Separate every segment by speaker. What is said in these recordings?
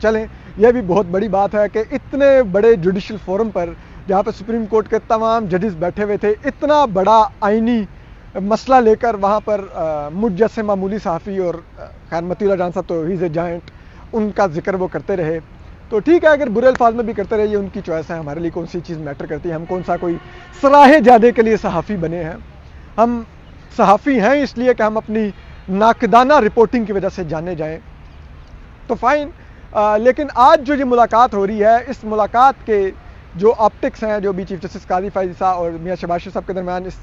Speaker 1: چلیں یہ بھی بہت بڑی بات ہے کہ اتنے بڑے جوڈیشل فورم پر جہاں پہ سپریم کورٹ کے تمام ججز بیٹھے ہوئے تھے، اتنا بڑا آئینی مسئلہ لے کر وہاں پر مجھ جیسے معمولی صحافی اور خیر متی اللہ جان صاحب تو ہی از اے جائنٹ، ان کا ذکر وہ کرتے رہے. تو ٹھیک ہے، اگر برے الفاظ میں بھی کرتے رہے، یہ ان کی چوائس ہے. ہمارے لیے کون سی چیز میٹر کرتی ہے؟ ہم کون سا کوئی صلاح جادے کے لیے صحافی بنے ہیں؟ ہم صحافی ہیں اس لیے کہ ہم اپنی ناقدانہ رپورٹنگ کی وجہ سے جانے جائیں. تو فائن. لیکن آج جو یہ ملاقات ہو رہی ہے، اس ملاقات کے جو آپٹکس ہیں جو بھی چیف جسٹس قاضی فائز عیسیٰ اور میاں شہباز شریف صاحب کے درمیان اس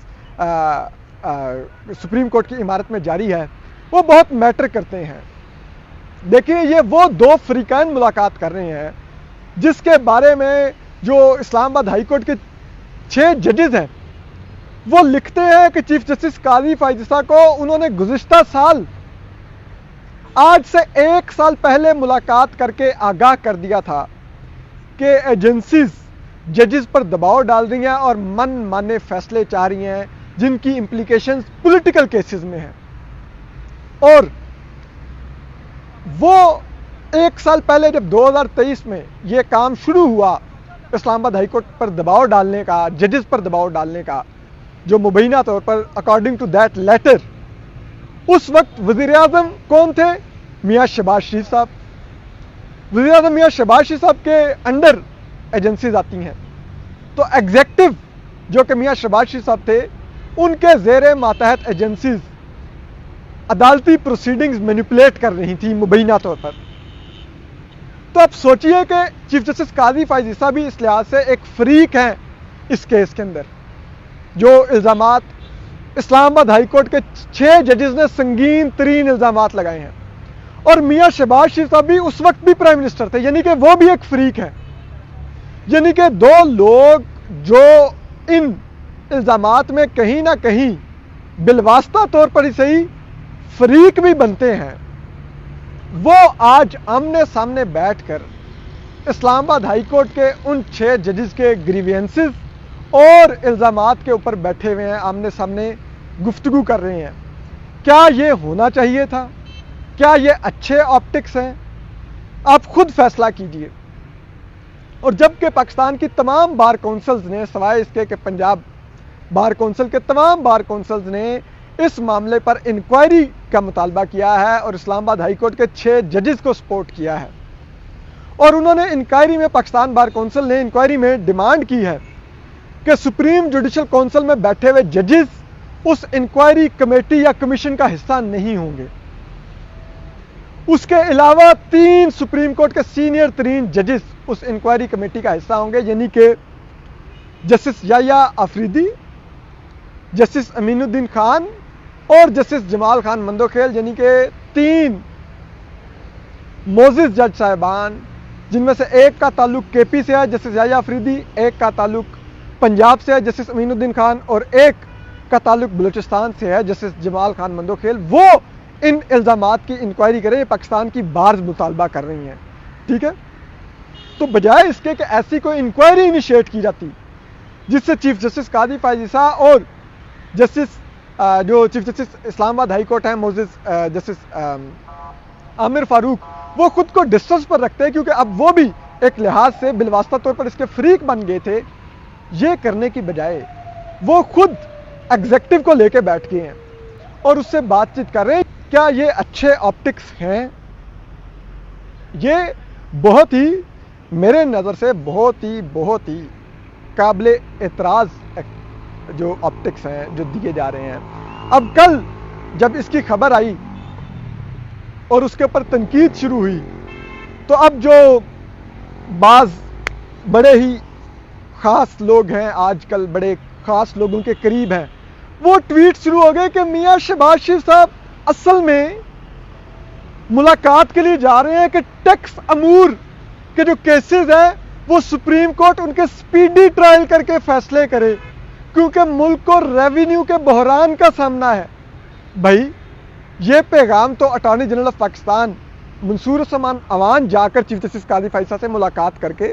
Speaker 1: سپریم کورٹ کی عمارت میں جاری ہے، وہ بہت میٹر کرتے ہیں. دیکھیں، یہ وہ دو فریقین ملاقات کر رہے ہیں جس کے بارے میں جو اسلام آباد ہائی کورٹ کے 6 ججز ہیں وہ لکھتے ہیں کہ چیف جسٹس قاضی فائز عیسیٰ کو انہوں نے گزشتہ سال آج سے 1 سال پہلے ملاقات کر کے آگاہ کر دیا تھا کہ ایجنسیز ججز پر دباؤ ڈال رہی ہیں اور من مانے فیصلے چاہ رہی ہیں جن کی امپلیکیشنز پولیٹیکل کیسز میں ہیں. اور وہ 1 سال پہلے جب 2023 میں یہ کام شروع ہوا اسلام آباد ہائی کورٹ پر دباؤ ڈالنے کا، ججز پر دباؤ ڈالنے کا، جو مبینہ طور پر اکارڈنگ ٹو دیٹ لیٹر، اس وقت وزیر اعظم کون تھے؟ میاں شہباز شریف صاحب. وزیر اعظم میاں شہباز شریف صاحب کے انڈر ایجنسیز آتی ہیں. تو ایگزیکٹو جو کہ میاں شہباز شریف صاحب تھے، ان کے زیر ماتحت ایجنسیز عدالتی پروسیڈنگز مینیپولیٹ کر رہی تھیں مبینہ طور پر. تو اب سوچئے کہ چیف جسٹس قاضی فائز عیسیٰ بھی اس لحاظ سے ایک فریق ہیں اس کیس کے اندر. جو الزامات اسلام آباد ہائی کورٹ کے 6 ججز نے سنگین ترین الزامات لگائے ہیں، اور میاں شہباز شریف صاحب بھی اس وقت بھی پرائم منسٹر تھے، یعنی کہ وہ بھی ایک فریق ہیں. یعنی کہ 2 لوگ جو ان الزامات میں کہیں نہ کہیں بالواسطہ طور پر ہی صحیح فریق بھی بنتے ہیں، وہ آج آمنے سامنے بیٹھ کر اسلام آباد ہائی کورٹ کے ان 6 ججز کے گریوینسز اور الزامات کے اوپر بیٹھے ہوئے ہیں، آمنے سامنے گفتگو کر رہے ہیں. کیا یہ ہونا چاہیے تھا؟ کیا یہ اچھے آپٹکس ہیں؟ آپ خود فیصلہ کیجئے. اور جبکہ پاکستان کی تمام بار کونسلز نے، سوائے اس کے کہ پنجاب بار کونسل کے تمام بار کونسلز نے اس معاملے پر انکوائری کا مطالبہ کیا ہے اور اسلام آباد ہائی کورٹ کے 6 ججز کو سپورٹ کیا ہے، اور انہوں نے انکوائری میں، پاکستان بار کونسل نے انکوائری میں ڈیمانڈ کی ہے کہ سپریم جوڈیشل کونسل میں بیٹھے ہوئے ججز اس انکوائری کمیٹی یا کمیشن کا حصہ نہیں ہوں گے. اس کے علاوہ 3 سپریم کورٹ کے سینئر ترین ججز اس انکوائری کمیٹی کا حصہ ہوں گے، یعنی کہ جسٹس یحییٰ آفریدی، جسٹس امین الدین خان اور جسٹس جمال خان مندوخیل، یعنی کہ 3 معزز جج صاحبان، جن میں سے ایک کا تعلق کے پی سے ہے جسٹس یحییٰ آفریدی، ایک کا تعلق پنجاب سے ہے جسٹس امین الدین خان، اور ایک کا تعلق بلوچستان سے ہے جسٹس جمال خان مندوخیل. وہ ان الزامات کی انکوائری کریں. یہ پاکستان کی بارز مطالبہ کر رہی ہیں. ٹھیک ہے، تو بجائے اس کے کہ ایسی کوئی انکوائری انیشیٹ کی جاتی جس سے چیف جسٹس قاضی فائز عیسیٰ اور جسٹس جو چیف جسٹس اسلام آباد ہائی کورٹ ہیں معزز جسٹس عامر فاروق، وہ خود کو ڈسٹنس پر رکھتے ہیں کیونکہ اب وہ بھی ایک لحاظ سے بالواسطہ طور پر اس کے فریق بن گئے تھے. یہ کرنے کی بجائے وہ خود ایگزیکٹو کو لے کے بیٹھ گئے ہیں اور اس سے بات چیت کر رہے ہیں. کیا یہ اچھے آپٹکس ہیں؟ یہ بہت ہی میرے نظر سے بہت ہی قابل اعتراض جو آپٹکس ہیں جو دیے جا رہے ہیں. اب کل جب اس کی خبر آئی اور اس کے اوپر تنقید شروع ہوئی تو اب جو بعض بڑے ہی خاص لوگ ہیں، آج کل بڑے خاص لوگوں کے قریب ہیں، وہ ٹویٹ شروع ہو گئے کہ میاں شہباز شریف صاحب اصل میں ملاقات کے لیے جا رہے ہیں کہ ٹیکس امور کے جو کیسز ہیں وہ سپریم کورٹ ان کے سپیڈی ٹرائل کر کے فیصلے کرے، کیونکہ ملک کو ریونیو کے بحران کا سامنا ہے. بھائی یہ پیغام تو اٹارنی جنرل آف پاکستان منصور عثمان عوان جا کر چیف جسٹس قاضی فائز عیسیٰ سے ملاقات کر کے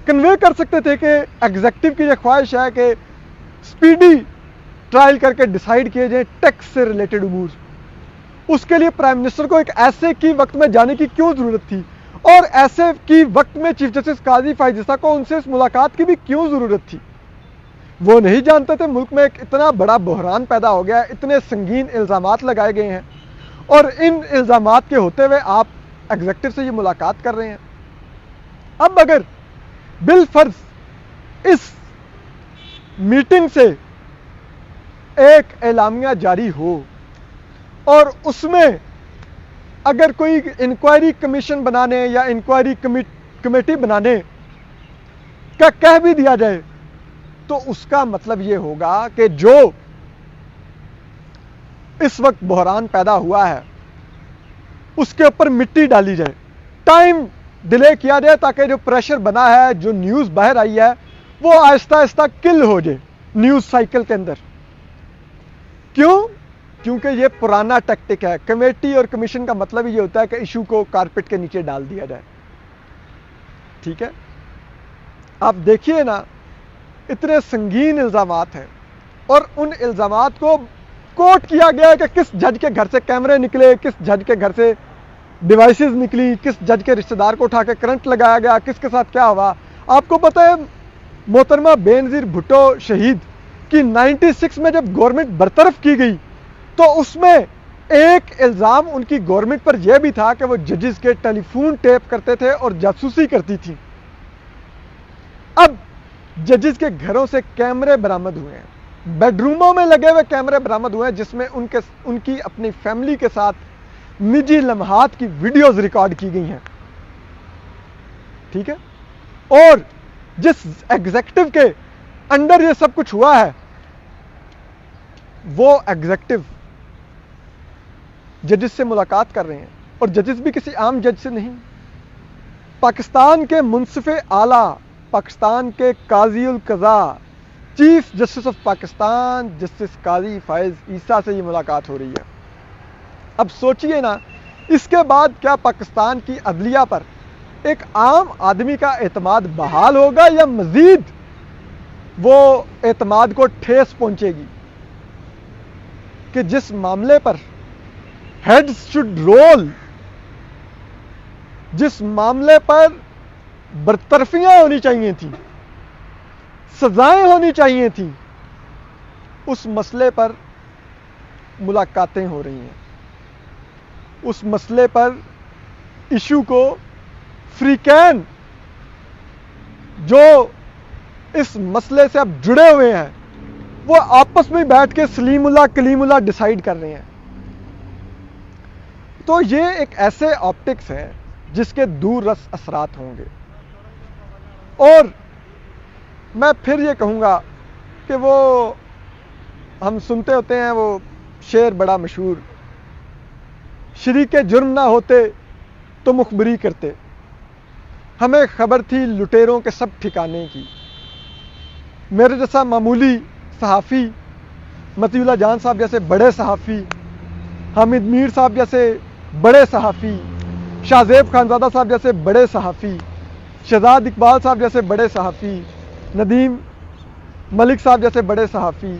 Speaker 1: کنوے کر سکتے تھے کہ ایگزیکٹو کی یہ خواہش ہے کہ سپیڈی ٹرائل کر کے ڈیسائیڈ کیے جائیں ٹیکس سے ریلیٹڈ امور. اس کے لیے پرائم منسٹر کو ایک ایسے کی وقت میں جانے کی کیوں ضرورت تھی؟ اور ایسے کی وقت میں چیف جسٹس قاضی فائز عیسیٰ کو ان سے اس ملاقات کی بھی کیوں ضرورت تھی؟ وہ نہیں جانتے تھے ملک میں ایک اتنا بڑا بحران پیدا ہو گیا ہے، اتنے سنگین الزامات لگائے گئے ہیں، اور ان الزامات کے ہوتے ہوئے آپ ایگزیکٹو سے یہ ملاقات کر رہے ہیں۔ اب اگر بالفرض اس میٹنگ سے ایک اعلامیہ جاری ہو اور اس میں اگر کوئی انکوائری کمیشن بنانے یا انکوائری کمیٹی بنانے کا کہہ بھی دیا جائے، تو اس کا مطلب یہ ہوگا کہ جو اس وقت بحران پیدا ہوا ہے اس کے اوپر مٹی ڈالی جائے، ٹائم ڈیلے کیا جائے تاکہ جو پریشر بنا ہے، جو نیوز باہر آئی ہے، وہ آہستہ آہستہ کل ہو جائے نیوز سائیکل کے اندر۔ کیوں؟ کیونکہ یہ پرانا ٹیکٹک ہے۔ کمیٹی اور کمیشن کا مطلب یہ ہوتا ہے کہ ایشو کو کارپیٹ کے نیچے ڈال دیا جائے، ٹھیک ہے؟ آپ دیکھیے نا، اتنے سنگین الزامات ہیں اور ان الزامات کو کوٹ کیا گیا ہے کہ کس جج کے گھر سے کیمرے نکلے، کس جج کے گھر سے ڈیوائسز نکلی، کس جج کے رشتہ دار کو اٹھا کے کرنٹ لگایا گیا، کس کے ساتھ کیا ہوا۔ آپ کو پتہ ہے محترمہ بینظیر بھٹو شہید کی 96 میں جب گورنمنٹ برطرف کی گئی تو اس میں ایک الزام ان کی گورنمنٹ پر یہ بھی تھا کہ وہ ججز کے ٹیلی فون ٹیپ کرتے تھے اور جاسوسی کرتی تھی۔ اب ججز کے گھروں سے کیمرے برآمد ہوئے ہیں، بیڈ روموں میں لگے ہوئے کیمرے برآمد ہوئے ہیں جس میں ان کی اپنی فیملی کے ساتھ نجی لمحات کی ویڈیوز ریکارڈ کی گئی ہیں، ٹھیک ہے؟ اور جس ایگزیکٹو کے انڈر یہ سب کچھ ہوا ہے وہ ایگزیکٹو ججز سے ملاقات کر رہے ہیں، اور ججز بھی کسی عام جج سے نہیں، پاکستان کے منصف اعلیٰ، پاکستان کے قاضی القضاء، chief justice of Pakistan justice Qazi Faez عیسیٰ سے یہ ملاقات ہو رہی ہے۔ اب سوچئے نا، اس کے بعد کیا پاکستان کی عدلیہ پر ایک عام آدمی کا اعتماد بحال ہوگا یا مزید وہ اعتماد کو ٹھیس پہنچے گی؟ کہ جس معاملے پر ہیڈز شوڈ رول، جس معاملے پر برطرفیاں ہونی چاہیے تھیں، سزائیں ہونی چاہیے تھیں، اس مسئلے پر ملاقاتیں ہو رہی ہیں، اس مسئلے پر ایشو کو فریقین جو اس مسئلے سے اب جڑے ہوئے ہیں وہ آپس میں بیٹھ کے سلیم اللہ کلیم اللہ ڈیسائیڈ کر رہے ہیں۔ تو یہ ایک ایسے آپٹکس ہیں جس کے دور رس اثرات ہوں گے، اور میں پھر یہ کہوں گا کہ وہ ہم سنتے ہوتے ہیں وہ شعر بڑا مشہور، شریک جرم نہ ہوتے تو مخبری کرتے، ہمیں خبر تھی لٹیروں کے سب ٹھکانے کی۔ میرے جیسا معمولی صحافی، مطیع اللہ جان صاحب جیسے بڑے صحافی، حامد میر صاحب جیسے بڑے صحافی، شاہ زیب خانزادہ صاحب جیسے بڑے صحافی، شہزاد اقبال صاحب جیسے بڑے صحافی، ندیم ملک صاحب جیسے بڑے صحافی،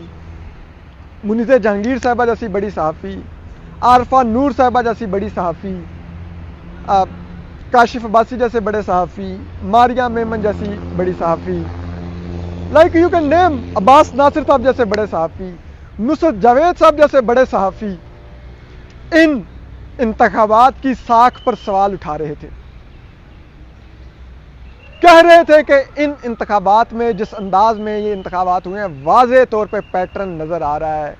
Speaker 1: منیزہ جہانگیر صاحبہ جیسی بڑی صحافی، عارفہ نور صاحبہ جیسی بڑی صحافی، کاشف عباسی جیسے بڑے صحافی، ماریہ میمن جیسی بڑی صحافی، لائک یو کین نیم، عباس ناصر صاحب جیسے بڑے صحافی، نصرت جاوید صاحب جیسے بڑے صحافی ان انتخابات کی ساکھ پر سوال اٹھا رہے تھے، کہہ رہے تھے کہ ان انتخابات میں جس انداز میں یہ انتخابات ہوئے ہیں واضح طور پہ پیٹرن نظر آ رہا ہے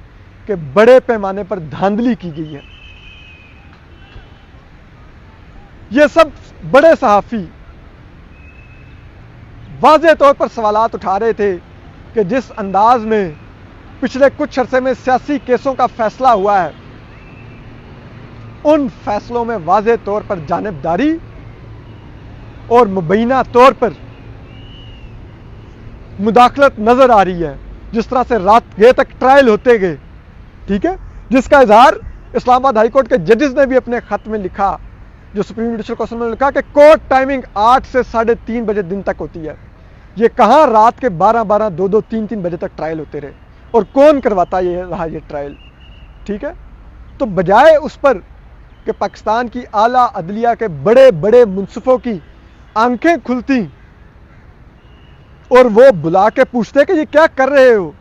Speaker 1: کہ بڑے پیمانے پر دھاندلی کی گئی ہے۔ یہ سب بڑے صحافی واضح طور پر سوالات اٹھا رہے تھے کہ جس انداز میں پچھلے کچھ عرصے میں سیاسی کیسوں کا فیصلہ ہوا ہے، ان فیصلوں میں واضح طور پر جانبداری اور مبینہ طور پر مداخلت نظر آ رہی ہے، جس طرح سے رات گئے تک ٹرائل ہوتے گئے، ٹھیک ہے، جس کا اظہار اسلام آباد ہائی کورٹ کے ججز نے بھی اپنے خط میں لکھا، جو سپریم جوڈیشل کونسل نے لکھا کہ کورٹ ٹائمنگ 8 سے 3:30 بجے دن تک ہوتی ہے۔ یہ کہاں رات کے 12 2 3 بجے تک ٹرائل ہوتے رہے، اور کون کرواتا یہ رہا یہ ٹرائل، ٹھیک ہے؟ تو بجائے اس پر کہ پاکستان کی اعلیٰ عدلیہ کے بڑے بڑے منصفوں کی آنکھیں کھلتی اور وہ بلا کے پوچھتے کہ یہ کیا کر رہے ہو.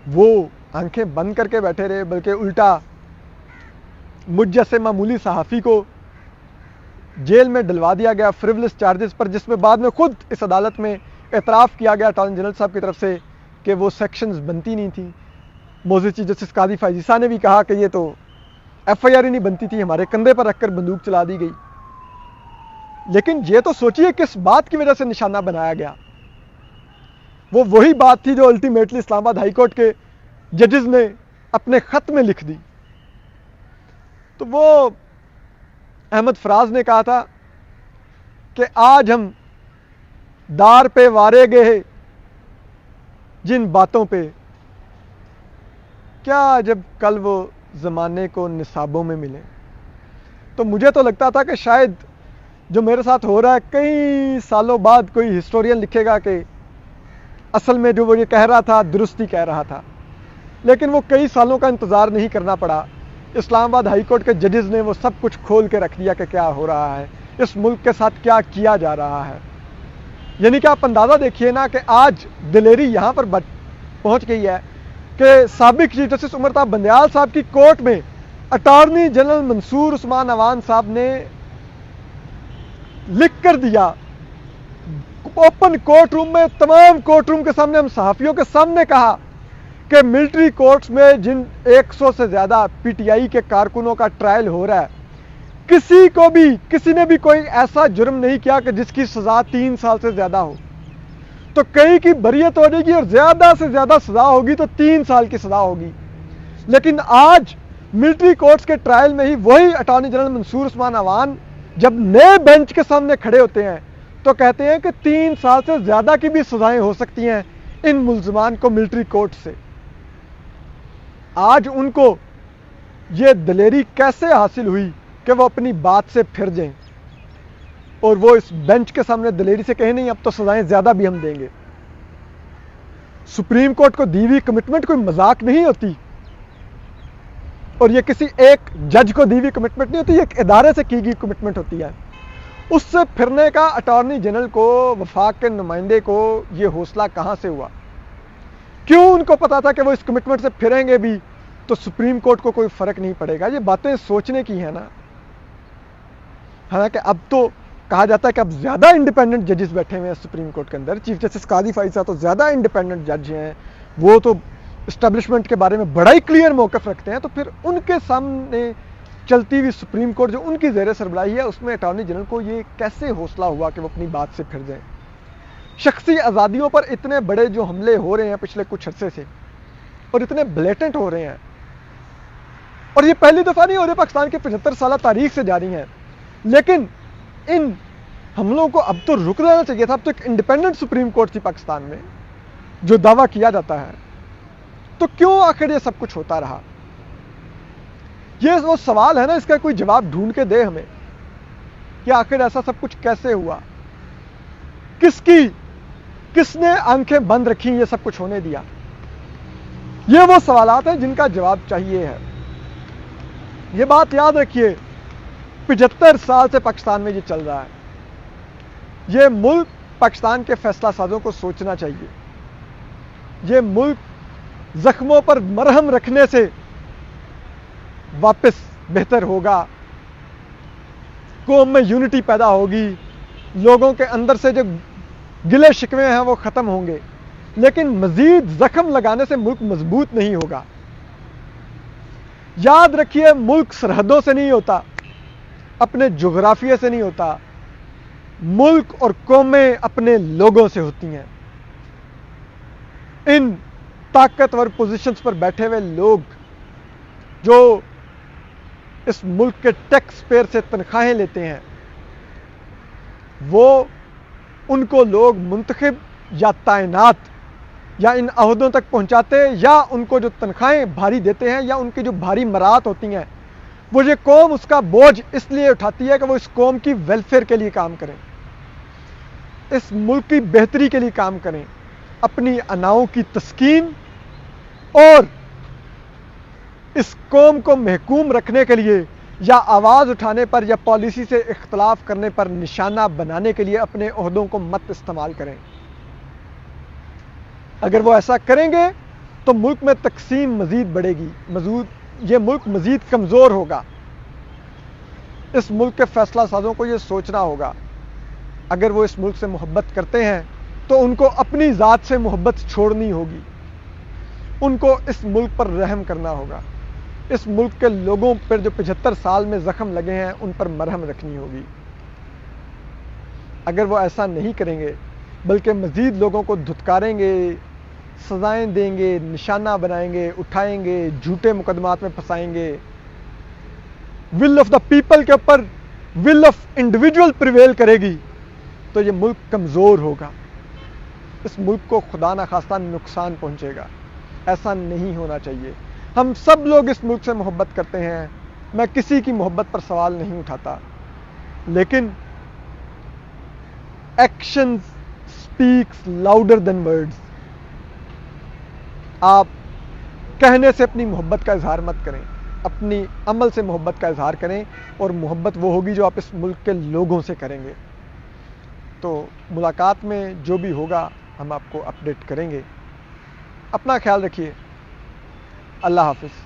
Speaker 1: وہ آنکھیں بند کر کے بیٹھے رہے، بلکہ الٹا مجھ جیسے معمولی صحافی کو جیل میں ڈلوا دیا گیا فریولس چارجز پر، جس میں بعد میں خود اس عدالت میں اعتراف کیا گیا اٹارنی جنرل صاحب کی طرف سے کہ وہ سیکشنز بنتی نہیں تھیں. موزی چیف جسٹس قاضی فائزیسا نے بھی کہا کہ یہ تو ایف آئی آر ہی نہیں بنتی تھی، ہمارے کندھے پر رکھ کر بندوق چلا دی گئی. لیکن یہ تو سوچئے کس بات کی وجہ سے نشانہ بنایا گیا. وہ وہی بات تھی جو الٹیمیٹلی اسلام آباد ہائی کورٹ کے ججز نے اپنے خط میں لکھ دی. تو وہ احمد فراز نے کہا تھا کہ آج ہم دار پہ وارے گئے جن باتوں پہ، کیا جب کل وہ زمانے کو نصابوں میں ملے. تو مجھے تو لگتا تھا کہ شاید جو میرے ساتھ ہو رہا ہے کئی سالوں بعد کوئی ہسٹورین لکھے گا کہ اصل میں جو وہ یہ کہہ رہا تھا درستی کہہ رہا تھا. لیکن وہ کئی سالوں کا انتظار نہیں کرنا پڑا. اسلام آباد ہائی کورٹ کے ججز نے وہ سب کچھ کھول کے رکھ دیا کہ کیا ہو رہا ہے، اس ملک کے ساتھ کیا کیا جا رہا ہے. یعنی کہ آپ اندازہ دیکھیے نا کہ آج دلیری یہاں پر پہنچ گئی ہے کہ سابق چیف جسٹس عمر بندیال صاحب کی کورٹ میں اٹارنی جنرل منصور عثمان اوان صاحب نے لکھ کر دیا، اوپن کورٹ روم میں، تمام کورٹ روم کے سامنے، ہم صحافیوں کے سامنے کہا کہ ملٹری کورٹس میں جن 100 سے زیادہ پی ٹی آئی کے کارکنوں کا ٹرائل ہو رہا ہے، کسی نے بھی کوئی ایسا جرم نہیں کیا کہ جس کی سزا 3 سال سے زیادہ ہو. تو کئی کی بریت ہو جائے گی اور زیادہ سے زیادہ سزا ہوگی تو 3 سال کی سزا ہوگی. لیکن آج ملٹری کورٹس کے ٹرائل میں ہی وہی اٹارنی جنرل منصور عثمان اوان جب نئے بینچ کے سامنے کھڑے ہوتے ہیں تو کہتے ہیں کہ 3 سال سے زیادہ کی بھی سزائیں ہو سکتی ہیں ان ملزمان کو ملٹری کورٹ سے. آج ان کو یہ دلیری کیسے حاصل ہوئی کہ وہ اپنی بات سے پھر جائیں اور وہ اس بینچ کے سامنے دلیری سے کہیں نہیں اب تو سزائیں زیادہ بھی ہم دیں گے. سپریم کورٹ کو دی ہوئی کمٹمنٹ کوئی مذاق نہیں ہوتی، اور یہ کسی ایک جج کو دی ہوئی کمٹمنٹ نہیں ہوتی، یہ ایک ادارے سے کی گئی کمٹمنٹ ہوتی ہے. اس سے پھرنے کا اٹارنی جنرل کو، وفاق کے نمائندے کو یہ حوصلہ کہاں سے ہوا؟ کیوں ان کو پتا تھا کہ وہ اس کمٹمنٹ سے پھریں گے بھی تو سپریم کورٹ کو کوئی فرق نہیں پڑے گا؟ یہ باتیں سوچنے کی ہیں نا. حالانکہ اب تو کہا جاتا ہے کہ اب زیادہ انڈیپینڈنٹ ججز بیٹھے ہوئے ہیں سپریم کورٹ کے اندر. چیف جسٹس قاضی فائزیسا تو زیادہ انڈیپینڈنٹ جج ہیں، وہ تو اسٹیبلشمنٹ کے بارے میں بڑا ہی کلیئر موقف رکھتے ہیں. تو پھر ان کے سامنے چلتی ہوئی سپریم کورٹ جو ان کی زیر سربراہی ہے، اس میں اٹارنی جنرل کو یہ کیسے حوصلہ ہوا کہ وہ اپنی بات سے پھر جائیں؟ شخصی آزادیوں پر اتنے بڑے جو حملے ہو رہے ہیں پچھلے کچھ عرصے سے، اور اتنے بلیٹنٹ ہو رہے ہیں، اور یہ پہلی دفعہ نہیں ہو رہے، پاکستان کے 75 سالہ تاریخ سے جاری ہیں. لیکن ان حملوں کو اب تو رک دینا چاہیے تھا. اب تو ایک انڈیپینڈنٹ سپریم کورٹ تھی پاکستان میں جو دعویٰ کیا جاتا ہے. تو کیوں آخر یہ سب کچھ ہوتا رہا؟ یہ وہ سوال ہے نا، اس کا کوئی جواب ڈھونڈ کے دے ہمیں کہ آخر ایسا سب کچھ کیسے ہوا، کس نے آنکھیں بند رکھی یہ سب کچھ ہونے دیا؟ یہ وہ سوالات ہیں جن کا جواب چاہیے ہے. یہ بات یاد رکھیے، 75 سال سے پاکستان میں یہ چل رہا ہے. یہ ملک پاکستان کے فیصلہ سازوں کو سوچنا چاہیے. یہ ملک زخموں پر مرہم رکھنے سے واپس بہتر ہوگا، قوم میں یونٹی پیدا ہوگی، لوگوں کے اندر سے جو گلے شکوے ہیں وہ ختم ہوں گے. لیکن مزید زخم لگانے سے ملک مضبوط نہیں ہوگا. یاد رکھیے، ملک سرحدوں سے نہیں ہوتا، اپنے جغرافیے سے نہیں ہوتا. ملک اور قومیں اپنے لوگوں سے ہوتی ہیں. ان طاقتور پوزیشنز پر بیٹھے ہوئے لوگ جو اس ملک کے ٹیکس پیئر سے تنخواہیں لیتے ہیں، وہ ان کو لوگ منتخب یا تعینات یا ان عہدوں تک پہنچاتے، یا ان کو جو تنخواہیں بھاری دیتے ہیں یا ان کی جو بھاری مرات ہوتی ہیں، وہ یہ قوم اس کا بوجھ اس لیے اٹھاتی ہے کہ وہ اس قوم کی ویلفیئر کے لیے کام کریں، اس ملک کی بہتری کے لیے کام کریں، اپنی اناؤں کی تسکین اور اس قوم کو محکوم رکھنے کے لیے یا آواز اٹھانے پر یا پالیسی سے اختلاف کرنے پر نشانہ بنانے کے لیے اپنے عہدوں کو مت استعمال کریں۔ اگر وہ ایسا کریں گے تو ملک میں تقسیم مزید بڑھے گی، یہ ملک مزید کمزور ہوگا۔ اس ملک کے فیصلہ سازوں کو یہ سوچنا ہوگا، اگر وہ اس ملک سے محبت کرتے ہیں تو ان کو اپنی ذات سے محبت چھوڑنی ہوگی، ان کو اس ملک پر رحم کرنا ہوگا، اس ملک کے لوگوں پر جو 75 سال میں زخم لگے ہیں ان پر مرہم رکھنی ہوگی۔ اگر وہ ایسا نہیں کریں گے بلکہ مزید لوگوں کو دھتکاریں گے، سزائیں دیں گے، نشانہ بنائیں گے، اٹھائیں گے، جھوٹے مقدمات میں پھنسائیں گے، ول آف دا پیپل کے اوپر ول آف انڈیویجول پریویل کرے گی، تو یہ ملک کمزور ہوگا، اس ملک کو خدا نخواستہ نقصان پہنچے گا۔ ایسا نہیں ہونا چاہیے۔ ہم سب لوگ اس ملک سے محبت کرتے ہیں، میں کسی کی محبت پر سوال نہیں اٹھاتا، لیکن action specs louder than words. آپ کہنے سے اپنی محبت کا اظہار مت کریں، اپنی عمل سے محبت کا اظہار کریں، اور محبت وہ ہوگی جو آپ اس ملک کے لوگوں سے کریں گے۔ تو ملاقات میں جو بھی ہوگا ہم آپ کو اپڈیٹ کریں گے۔ اپنا خیال رکھیے۔ اللہ حافظ۔